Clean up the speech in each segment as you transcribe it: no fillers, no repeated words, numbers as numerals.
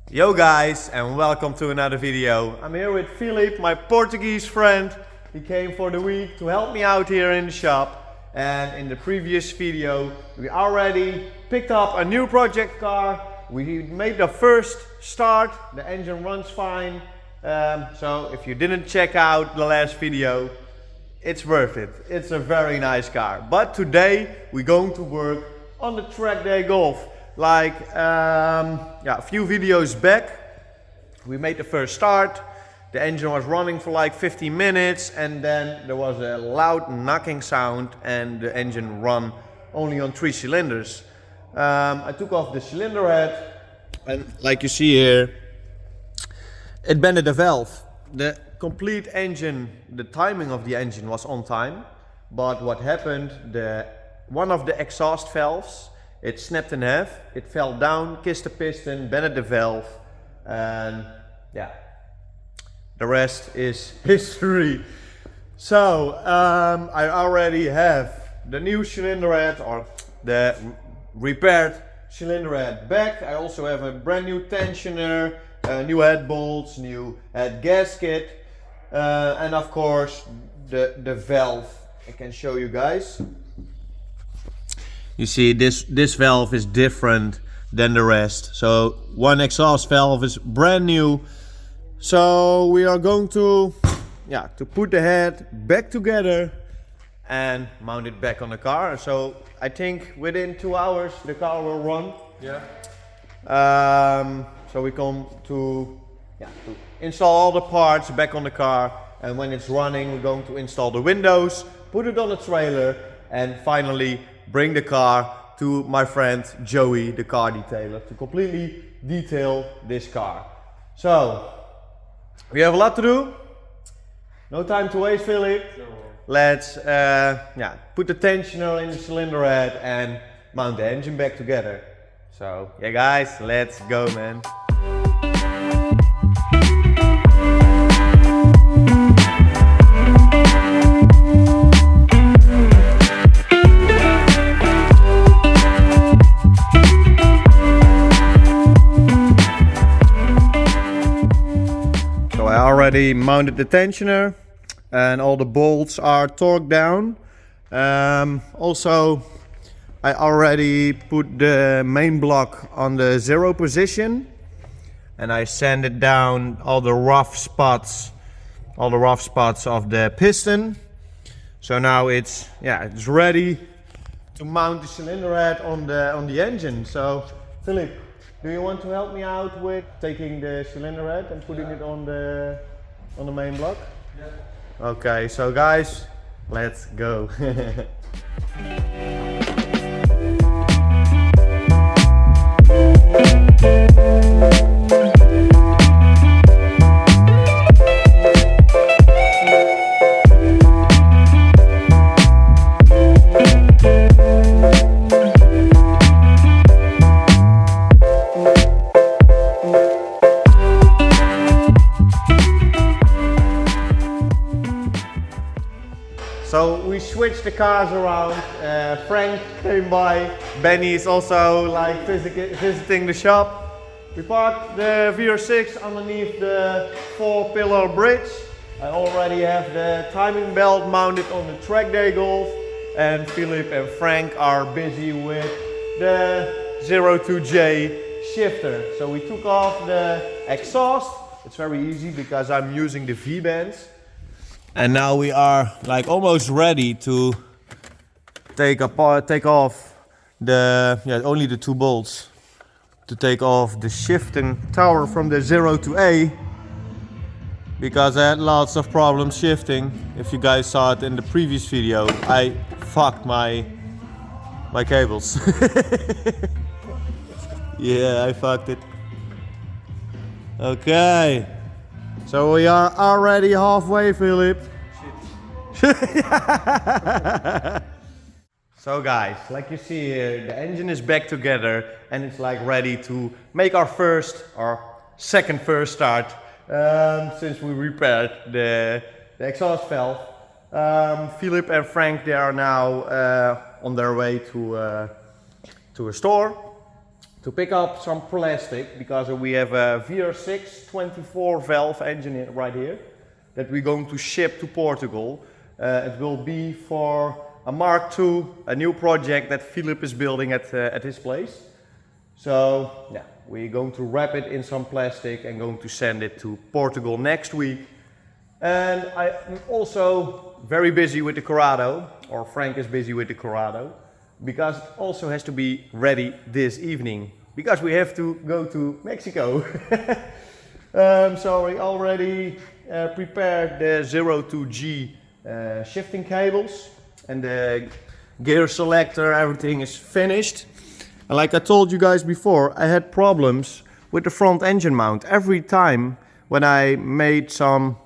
Yo guys, and welcome to another video. I'm here with Philip, my Portuguese friend. He came for the week to help me out here in the shop. And in the previous video, we already picked up a new project car. We made the first start, the engine runs fine. So if you didn't check out the last video, it's worth it. It's a very nice car. But today we're going to work on the Trackday Golf. Like a few videos back, we made the first start. The engine was running for like 15 minutes and then there was a loud knocking sound and the engine ran only on 3 cylinders. I took off the cylinder head and like you see here, it bended the valve. The complete engine, the timing of the engine was on time, but what happened, one of the exhaust valves, it snapped in half, it fell down, kissed the piston, bended the valve, and yeah, the rest is history. So I already have the new cylinder head, or the repaired cylinder head back. I also have a brand new tensioner, new head bolts, new head gasket, and of course the valve. I can show you guys. You see this valve is different than the rest. So one exhaust valve is brand new. So we are going to put the head back together and mount it back on the car. So I think within 2 hours the car will run. Yeah. So we come to install all the parts back on the car, and when it's running we're going to install the windows, put it on the trailer, and finally bring the car to my friend Joey, the car detailer, to completely detail this car. So we have a lot to do. No time to waste, Philip. No. Let's put the tensioner in the cylinder head and mount the engine back together. So yeah guys, let's go, man. I already mounted the tensioner and all the bolts are torqued down. Also, I already put the main block on the 0 position and I sanded down all the rough spots of the piston. So now it's ready to mount the cylinder head on the engine. So Philip, do you want to help me out with taking the cylinder head and putting it on the main block? Yeah. Okay, so guys, let's go. So we switched the cars around. Frank came by. Benny is also like visiting the shop. We parked the VR6 underneath the 4-pillar bridge. I already have the timing belt mounted on the Trackday Golf, and Philip and Frank are busy with the 02J shifter. So we took off the exhaust. It's very easy because I'm using the V-bands. And now we are like almost ready to take off only the 2 bolts to take off the shifting tower from the 0 to A, because I had lots of problems shifting. If you guys saw it in the previous video, I fucked my cables. Yeah, I fucked it. Okay. So we are already halfway, Philip. So guys, like you see here, the engine is back together and it's like ready to make our second first start, since we repaired the exhaust valve. Philip and Frank, they are now on their way to a store. to pick up some plastic because we have a VR6 24 valve engine right here that we're going to ship to Portugal. It will be for a Mark II, a new project that Philip is building at his place. So yeah, we're going to wrap it in some plastic and going to send it to Portugal next week. And I'm also very busy with the Corrado, or Frank is busy with the Corrado, because it also has to be ready this evening, because we have to go to Mexico. So we already prepared the 0 to G shifting cables, and the gear selector, everything is finished. And like I told you guys before, I had problems with the front engine mount. Every time when I made some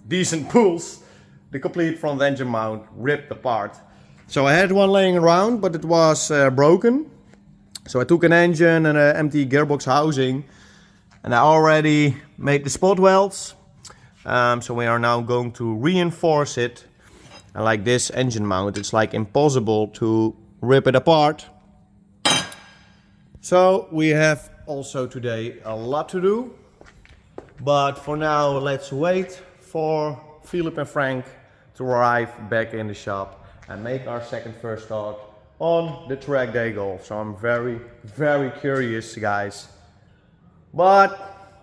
decent pulls, the complete front engine mount ripped apart. So I had one laying around, but it was broken. So I took an engine and an empty gearbox housing, and I already made the spot welds. So we are now going to reinforce it. And like this engine mount, it's like impossible to rip it apart. So we have also today a lot to do. But for now, let's wait for Philip and Frank to arrive back in the shop and make our second first start on the Trackday Golf. So I'm very, very curious, guys. But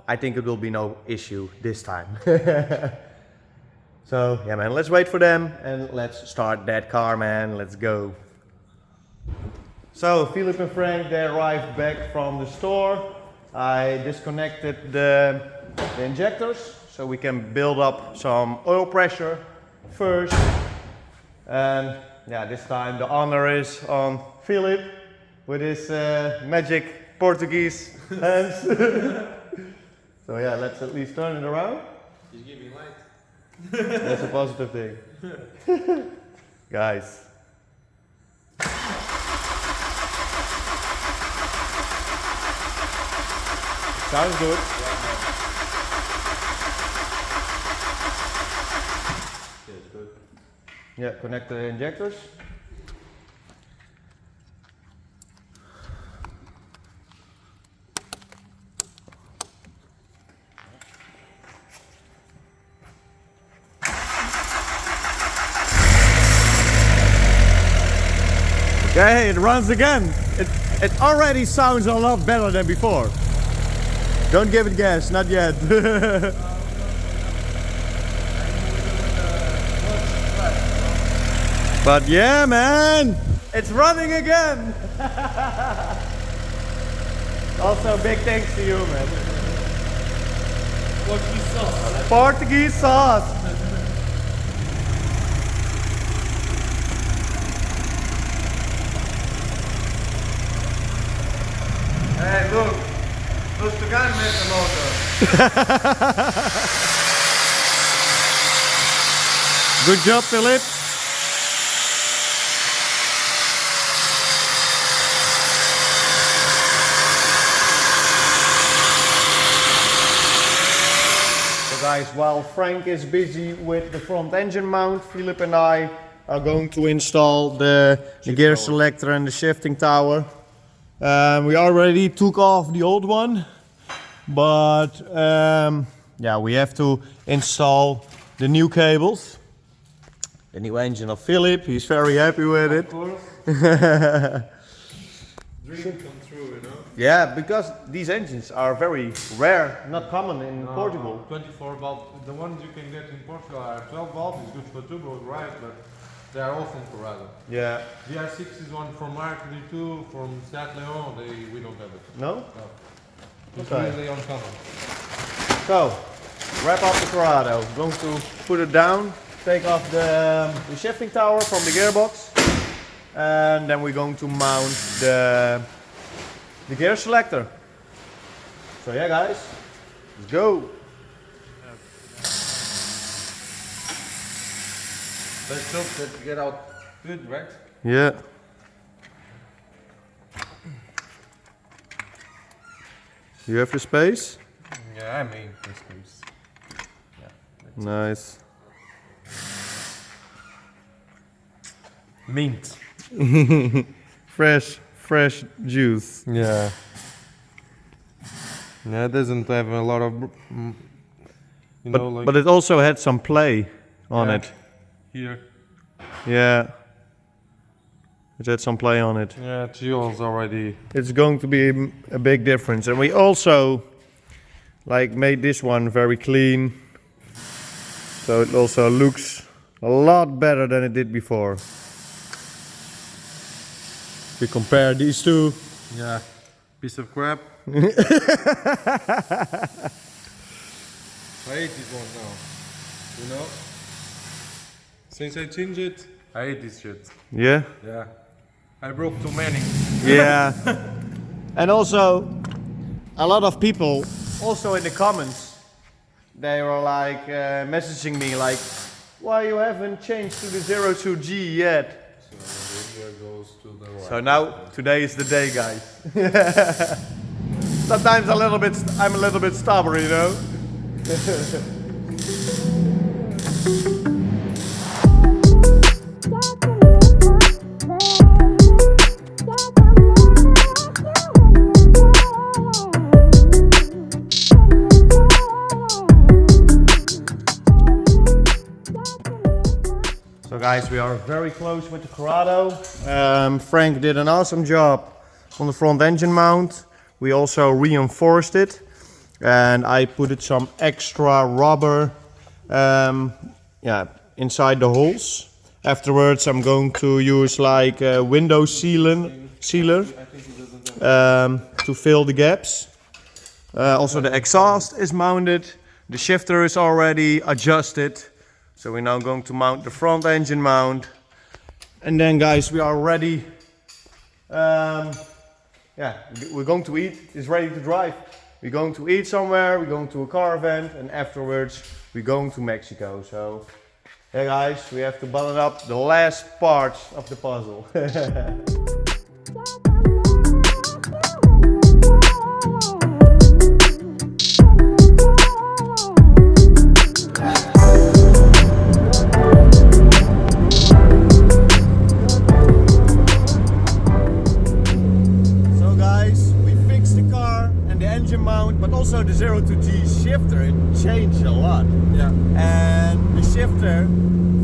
I think it will be no issue this time. So yeah, man, let's wait for them and let's start that car, man. Let's go. So Philip and Frank, they arrived back from the store. I disconnected the injectors so we can build up some oil pressure first. And yeah, this time the honor is on Philip with his magic Portuguese hands. So yeah, let's at least turn it around. Just give me light. That's a positive thing. Guys. Sounds good. Feels good. Yeah, connect the injectors. Okay, it runs again. It already sounds a lot better than before. Don't give it gas, not yet. But yeah, man, it's running again. Also, big thanks to you, man. Portuguese sauce. Portuguese sauce. Hey, look. Rustig aan met de motor. Good job, Philip. So guys, while Frank is busy with the front engine mount, Philip and I are going to install the gear selector and the shifting tower. We already took off the old one, but yeah, we have to install the new cables. The new engine of Philip, he's very happy with it. Of course. Dream come true, you know? Yeah, because these engines are very rare, not common in Portugal. 24 valve. The ones you can get in Portugal are 12 valve. It's good for turbo, right? But they are all from Corrado. Yeah. VR6 is one from Mark II, from Seat Leon. We don't have it. No? No. It's Okay. really uncommon. So, wrap up the Corrado. Going to put it down, take off the shifting tower from the gearbox, and then we're going to mount the gear selector. So yeah, guys, let's go. Let's hope that you get out good, right? Yeah. You have the space? Yeah, I mean, this space. Yeah. Nice. Mint. Fresh fresh juice. Yeah. Yeah, it doesn't have a lot of, you know, like But it also had some play on yeah, it. here. Yeah. It had some play on it. Yeah, Gio's already. It's going to be a big difference. And we also like made this one very clean. So it also looks a lot better than it did before. If we compare these two. Yeah, piece of crap. I hate this one now. You know? Since I changed it, I hate this shit. Yeah? Yeah. I broke too many. Yeah. And also, a lot of people, also in the comments, they were like messaging me like, why you haven't changed to the 02G yet? So the video goes to the right. So now, today is the day, guys. Sometimes I'm a little bit stubborn, you know? So guys, we are very close with the Corrado. Frank did an awesome job on the front engine mount. We also reinforced it and I put some extra rubber inside the holes. Afterwards I'm going to use like a window sealer to fill the gaps. Also the exhaust is mounted, the shifter is already adjusted. So we're now going to mount the front engine mount. And then guys, we are ready. We're going to eat, it's ready to drive. We're going to eat somewhere, we're going to a car event, and afterwards we're going to Mexico. So, yeah guys, we have to button up the last parts of the puzzle. But also the 02G shifter, it changed a lot. Yeah. And the shifter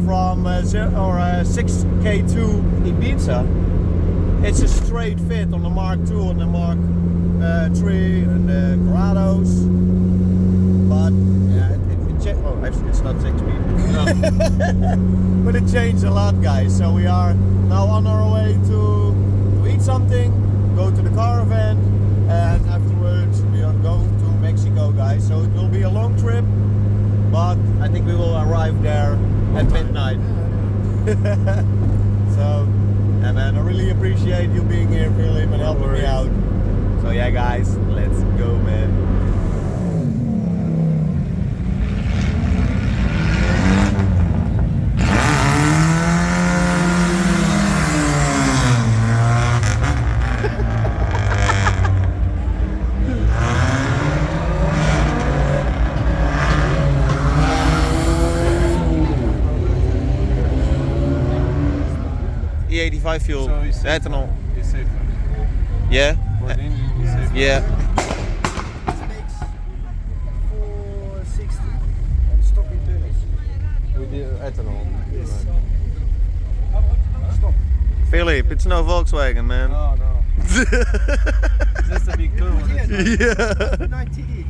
from 6K2 Ibiza, it's a straight fit on the Mark II, on the Mark III, and the Corrados. But yeah, it changed. Oh, actually, it's not 6 speed. No. But it changed a lot, guys. So we are now on our way to eat something, go to the car event, and afterwards we are going to Mexico, guys. So it will be a long trip, but I think we will arrive there at midnight. So, yeah man, I really appreciate you being here, Philip, and helping me out. So yeah guys, let's go, man. E85 fuel, So it's ethanol. It's safer. Yeah? For the engine, it's safer. Yeah. Makes 460 on stock internals. With the ethanol. Yes. Right. Stop. Philip, it's no Volkswagen, man. Oh no. Just a big turbo. Yeah. 90E.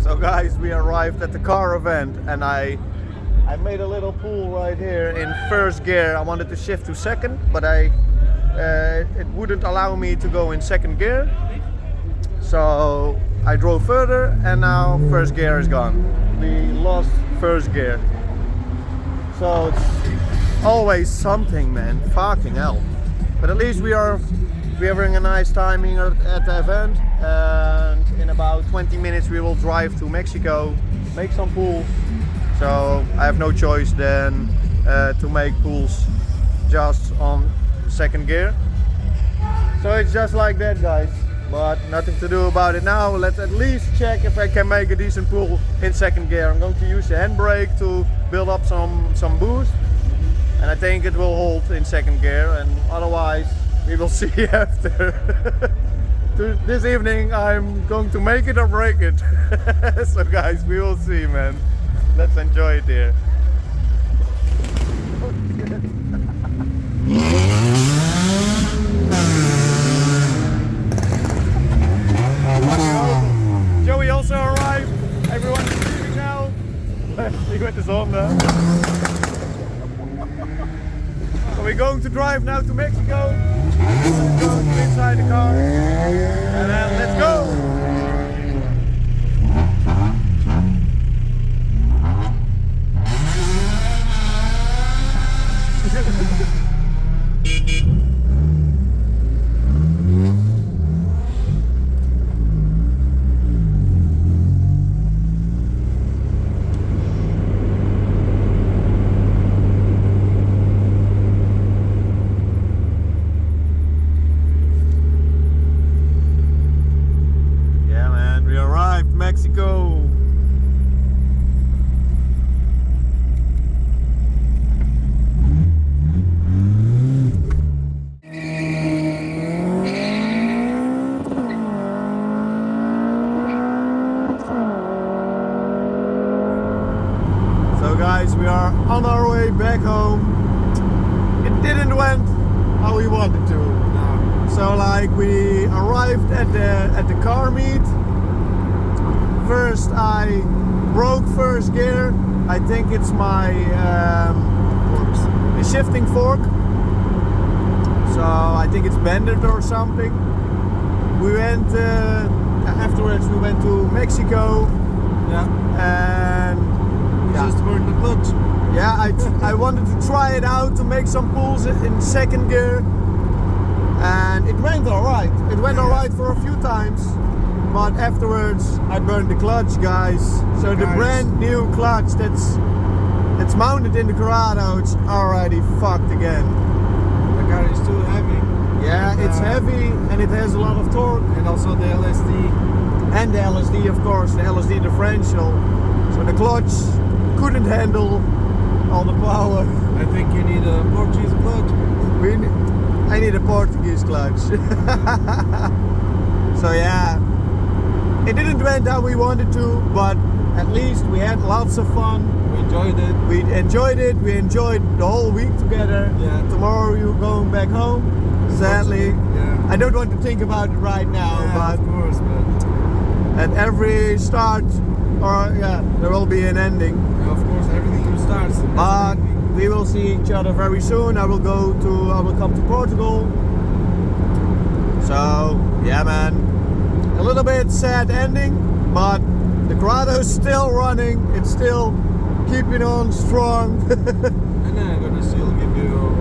So guys, we arrived at the car event and I made a little pull right here in first gear. I wanted to shift to second, but it wouldn't allow me to go in second gear. So I drove further and now first gear is gone. We lost first gear. So it's always something, man. Fucking hell. But at least we're having a nice timing at the event, and in about 20 minutes we will drive to Mexico, make some pulls. So I have no choice then to make pulls just on second gear. So it's just like that, guys, but nothing to do about it now. Let's at least check if I can make a decent pull in second gear. I'm going to use the handbrake to build up some boost, and I think it will hold in second gear, and otherwise we will see after. This evening I'm going to make it or break it. So guys, we will see, man. Let's enjoy it here. Joey also arrived. Everyone is leaving now. Ik met de zon. So we're going to drive now to Mexico. Let's go inside the car. And then let's go. Mexico. So guys, we are on our way back home. It didn't went how we wanted to. No. So like we arrived at the car meet. First I broke first gear. I think it's my the shifting fork. So I think it's bended or something. We went afterwards. We went to Mexico. Yeah. And Just burned the clutch. yeah, I wanted to try it out to make some pulls in second gear, and it went alright. It went alright for a few times. But afterwards I burned the clutch, guys. So the brand new clutch that's mounted in the Corrado, it's already fucked again. The car is too heavy. Yeah, it's heavy and it has a lot of torque. And also the LSD. And the LSD, of course, the LSD differential. So the clutch couldn't handle all the power. I think you need a Portuguese clutch. I need a Portuguese clutch. So yeah. It didn't went how we wanted to, but at least we had lots of fun. We enjoyed it. We enjoyed it. We enjoyed the whole week together. Yeah. Tomorrow you're going back home. Sadly, yeah. I don't want to think about it right now, Yeah, but of course, but at every start, or yeah, there will be an ending. yeah, of course everything starts. But we will see each other very soon. I will come to Portugal. So yeah, man. A little bit sad ending, but the Corrado is still running. It's still keeping on strong. And I'm gonna still give you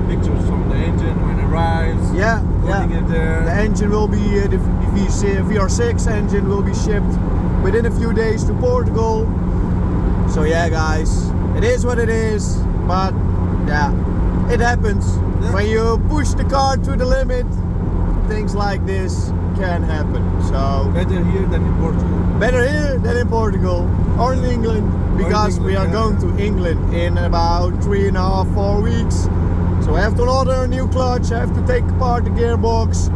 pictures from the engine when it arrives. Yeah, putting yeah. it there. The engine will be the VR6 engine will be shipped within a few days to Portugal. So yeah, guys, it is what it is. But yeah, it happens Yeah. when you push the car to the limit. Things like this can happen. So Better here than in Portugal. better here than in Portugal or in England, because we are going to England in about 3.5, 4 weeks. So I have to order a new clutch. I have to take apart the gearbox,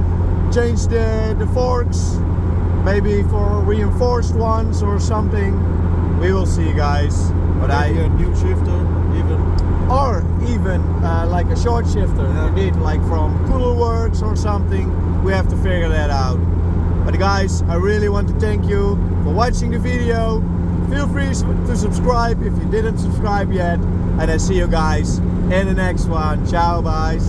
change the forks, maybe for reinforced ones or something. We will see, guys. But Maybe a new shifter even. like a short shifter. Yeah. We need like from Cooler Works or something. We have to figure that out. But guys, I really want to thank you for watching the video. Feel free to subscribe if you didn't subscribe yet. And I see you guys in the next one. Ciao, guys.